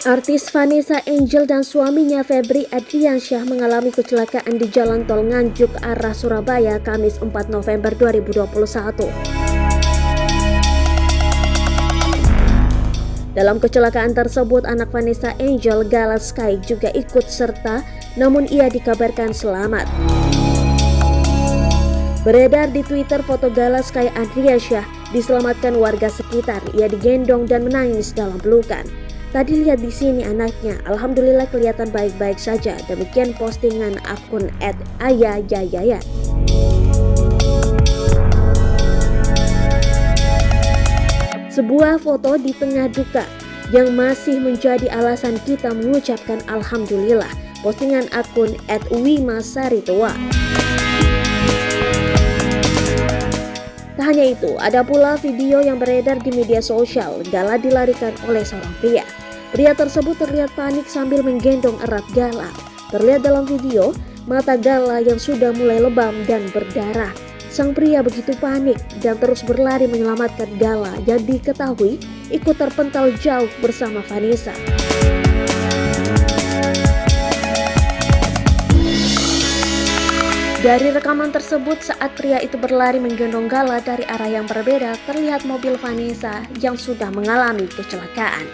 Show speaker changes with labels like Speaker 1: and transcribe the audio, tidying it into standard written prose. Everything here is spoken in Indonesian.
Speaker 1: Artis Vanessa Angel dan suaminya Febri Adriansyah mengalami kecelakaan di Jalan Tol Nganjuk arah Surabaya Kamis 4 November 2021. Dalam kecelakaan tersebut, anak Vanessa Angel, Gala Sky, juga ikut serta, namun ia dikabarkan selamat. Beredar di Twitter foto Gala Sky Adriansyah diselamatkan warga sekitar. Ia digendong dan menangis dalam pelukan. Tadi lihat di sini anaknya, alhamdulillah kelihatan baik-baik saja. Demikian postingan akun @ayayayayat. Sebuah foto di tengah duka yang masih menjadi alasan kita mengucapkan alhamdulillah. Postingan akun @wimasaritoa. Tak hanya itu, ada pula video yang beredar di media sosial. Gala dilarikan oleh seorang pria. Pria tersebut terlihat panik sambil menggendong erat Gala. Terlihat dalam video, mata Gala yang sudah mulai lebam dan berdarah. Sang pria begitu panik dan terus berlari menyelamatkan Gala yang diketahui ikut terpental jauh bersama Vanessa. Dari rekaman tersebut, saat pria itu berlari menggendong Gala dari arah yang berbeda, terlihat mobil Vanessa yang sudah mengalami kecelakaan.